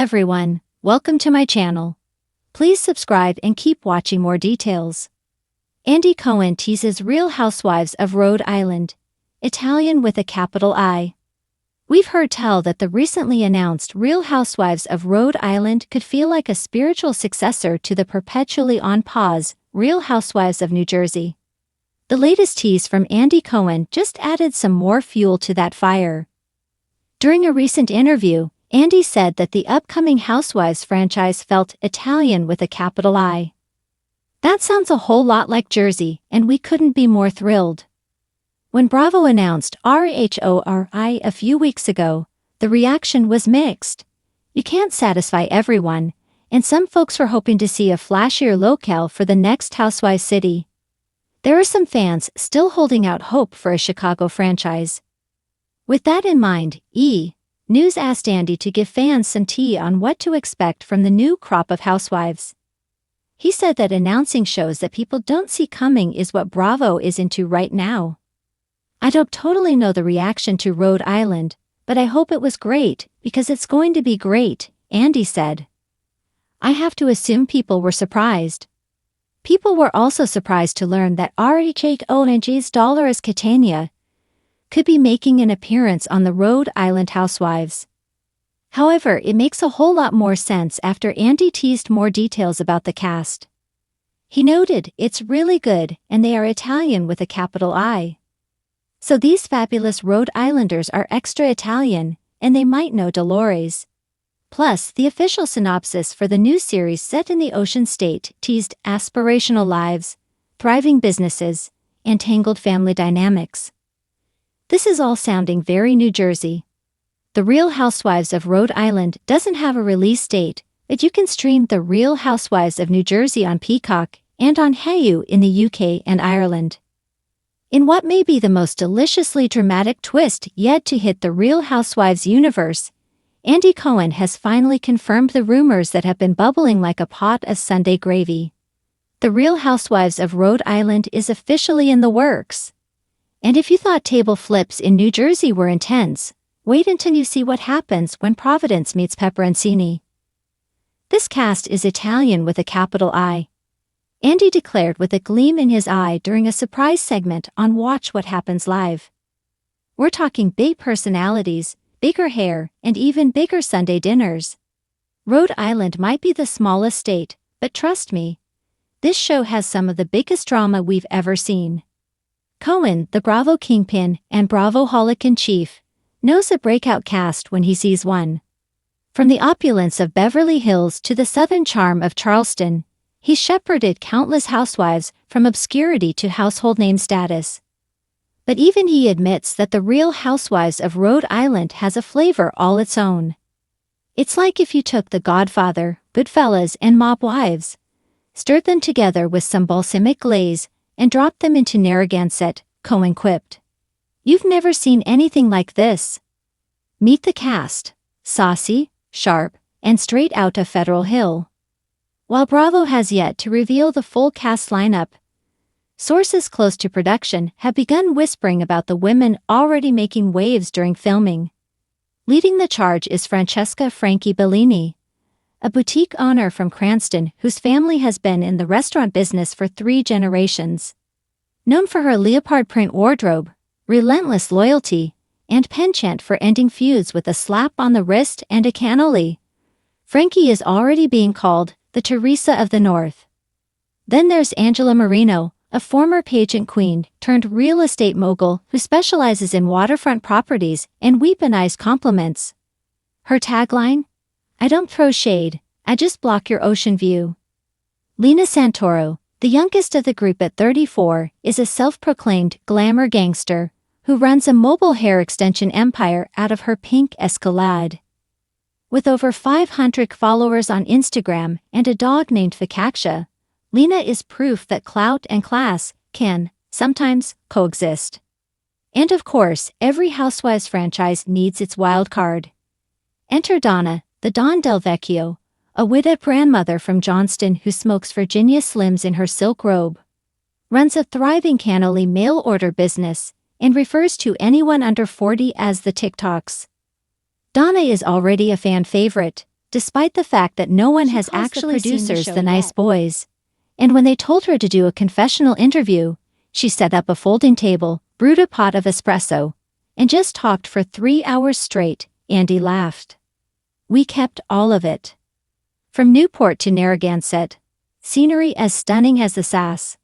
everyone, welcome to my channel. Please subscribe and keep watching more details. Andy Cohen teases Real Housewives of Rhode Island, Italian with a capital I. We've heard tell that the recently announced Real Housewives of Rhode Island could feel like a spiritual successor to the perpetually on pause Real Housewives of New Jersey. The latest tease from Andy Cohen just added some more fuel to that fire. During a recent interview, Andy said that the upcoming Housewives franchise felt Italian with a capital I. That sounds a whole lot like Jersey, and we couldn't be more thrilled. When Bravo announced RHORI a few weeks ago, the reaction was mixed. You can't satisfy everyone, and some folks were hoping to see a flashier locale for the next Housewives city. There are some fans still holding out hope for a Chicago franchise. With that in mind, News asked Andy to give fans some tea on what to expect from the new crop of housewives. He said that announcing shows that people don't see coming is what Bravo is into right now. I don't totally know the reaction to Rhode Island, but I hope it was great, because it's going to be great, Andy said. I have to assume people were surprised. People were also surprised to learn that RHONG's Dolores Catania could be making an appearance on the Rhode Island Housewives. However, it makes a whole lot more sense after Andy teased more details about the cast. He noted, "It's really good, and they are Italian with a capital I. So these fabulous Rhode Islanders are extra Italian, and they might know Dolores." Plus, the official synopsis for the new series set in the Ocean State teased aspirational lives, thriving businesses, and tangled family dynamics. This is all sounding very New Jersey. The Real Housewives of Rhode Island doesn't have a release date, but you can stream The Real Housewives of New Jersey on Peacock and on Hulu in the UK and Ireland. In what may be the most deliciously dramatic twist yet to hit the Real Housewives universe, Andy Cohen has finally confirmed the rumors that have been bubbling like a pot of Sunday gravy. The Real Housewives of Rhode Island is officially in the works. And if you thought table flips in New Jersey were intense, wait until you see what happens when Providence meets Pepperoncini. This cast is Italian with a capital I, Andy declared with a gleam in his eye during a surprise segment on Watch What Happens Live. We're talking big personalities, bigger hair, and even bigger Sunday dinners. Rhode Island might be the smallest state, but trust me, this show has some of the biggest drama we've ever seen. Cohen, the Bravo kingpin and Bravo-holic in chief, knows a breakout cast when he sees one. From the opulence of Beverly Hills to the southern charm of Charleston, he shepherded countless housewives from obscurity to household name status. But even he admits that the Real Housewives of Rhode Island has a flavor all its own. It's like if you took The Godfather, Goodfellas, and Mob Wives, stirred them together with some balsamic glaze, and dropped them into Narragansett, Cohen quipped. You've never seen anything like this. Meet the cast, saucy, sharp, and straight out of Federal Hill. While Bravo has yet to reveal the full cast lineup, sources close to production have begun whispering about the women already making waves during filming. Leading the charge is Francesca "Frankie" Bellini, a boutique owner from Cranston whose family has been in the restaurant business for 3 generations. Known for her leopard print wardrobe, relentless loyalty, and penchant for ending feuds with a slap on the wrist and a cannoli, Frankie is already being called the Teresa of the North. Then there's Angela Marino, a former pageant queen turned real estate mogul who specializes in waterfront properties and weaponized compliments. Her tagline? "I don't throw shade, I just block your ocean view." Lena Santoro, the youngest of the group at 34, is a self-proclaimed glamour gangster who runs a mobile hair extension empire out of her pink Escalade. With over 500 followers on Instagram and a dog named Fakaksha, Lena is proof that clout and class can, sometimes, coexist. And of course, every Housewives franchise needs its wild card. Enter Donna, the Don Del Vecchio, a widowed grandmother from Johnston who smokes Virginia Slims in her silk robe, runs a thriving cannoli mail-order business, and refers to anyone under 40 as the TikToks. Donna is already a fan favorite, despite the fact that no one has actually seen producers the nice boys. And when they told her to do a confessional interview, she set up a folding table, brewed a pot of espresso, and just talked for 3 hours straight. Andy laughed. We kept all of it. From Newport to Narragansett, scenery as stunning as the Sass.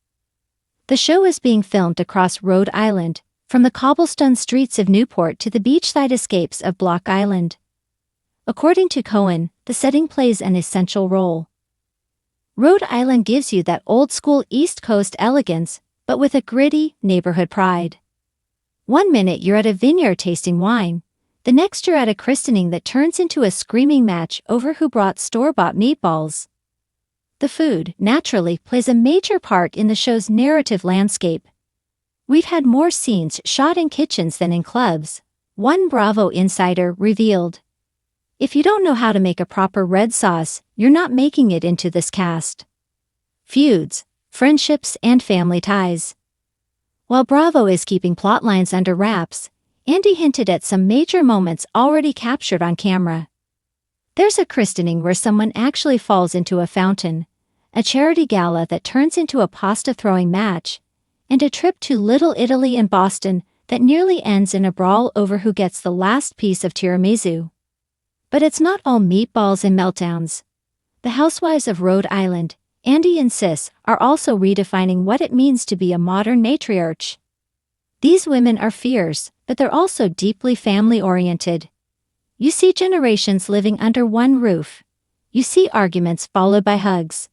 The show is being filmed across Rhode Island, from the cobblestone streets of Newport to the beachside escapes of Block Island. According to Cohen, the setting plays an essential role. Rhode Island gives you that old-school East Coast elegance, but with a gritty neighborhood pride. One minute you're at a vineyard tasting wine, the next you're at a christening that turns into a screaming match over who brought store-bought meatballs. The food, naturally, plays a major part in the show's narrative landscape. We've had more scenes shot in kitchens than in clubs, one Bravo insider revealed. If you don't know how to make a proper red sauce, you're not making it into this cast. Feuds, friendships, and family ties. While Bravo is keeping plotlines under wraps, Andy hinted at some major moments already captured on camera. There's a christening where someone actually falls into a fountain, a charity gala that turns into a pasta-throwing match, and a trip to Little Italy in Boston that nearly ends in a brawl over who gets the last piece of tiramisu. But it's not all meatballs and meltdowns. The Housewives of Rhode Island, Andy and Sis, are also redefining what it means to be a modern matriarch. These women are fierce, but they're also deeply family-oriented. You see generations living under one roof. You see arguments followed by hugs.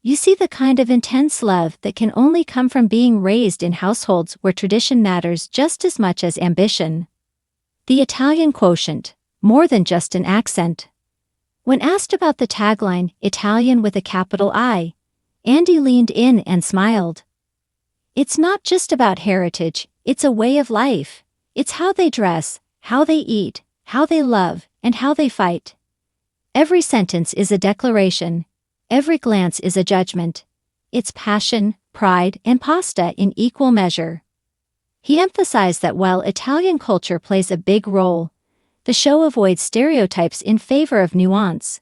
You see the kind of intense love that can only come from being raised in households where tradition matters just as much as ambition. The Italian quotient, more than just an accent. When asked about the tagline, Italian with a capital I, Andy leaned in and smiled. It's not just about heritage, it's a way of life. It's how they dress, how they eat, how they love, and how they fight. Every sentence is a declaration. Every glance is a judgment. It's passion, pride, and pasta in equal measure. He emphasized that while Italian culture plays a big role, the show avoids stereotypes in favor of nuance.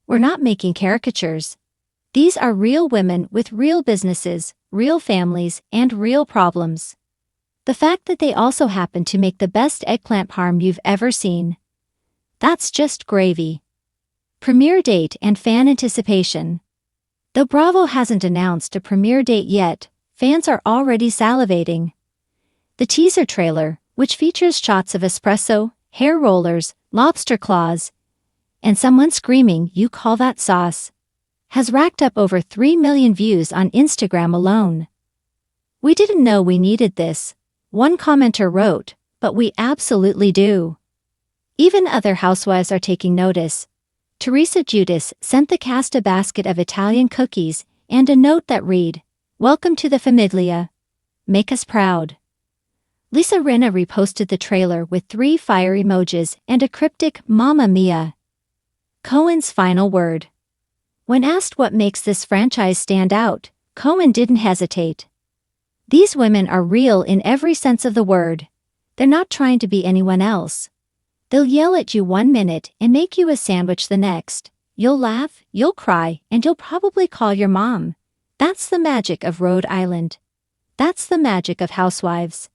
We're not making caricatures. These are real women with real businesses, real families, and real problems. The fact that they also happen to make the best eggplant parm you've ever seen. That's just gravy. Premiere date and fan anticipation. Though Bravo hasn't announced a premiere date yet, fans are already salivating. The teaser trailer, which features shots of espresso, hair rollers, lobster claws, and someone screaming, "You call that sauce?" has racked up over 3 million views on Instagram alone. We didn't know we needed this, one commenter wrote, but we absolutely do. Even other housewives are taking notice. Teresa Giudice sent the cast a basket of Italian cookies and a note that read, "Welcome to the famiglia. Make us proud." Lisa Rinna reposted the trailer with 3 fire emojis and a cryptic "Mamma Mia." Cohen's final word. When asked what makes this franchise stand out, Cohen didn't hesitate. These women are real in every sense of the word. They're not trying to be anyone else. They'll yell at you one minute and make you a sandwich the next. You'll laugh, you'll cry, and you'll probably call your mom. That's the magic of Rhode Island. That's the magic of Housewives.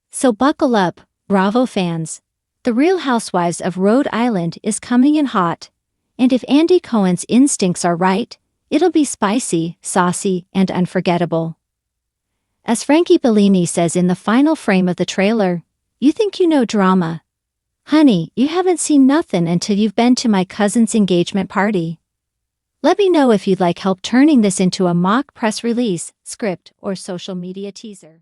So buckle up, Bravo fans. The Real Housewives of Rhode Island is coming in hot. And if Andy Cohen's instincts are right, it'll be spicy, saucy, and unforgettable. As Frankie Bellini says in the final frame of the trailer, "You think you know drama. Honey, you haven't seen nothing until you've been to my cousin's engagement party." Let me know if you'd like help turning this into a mock press release, script, or social media teaser.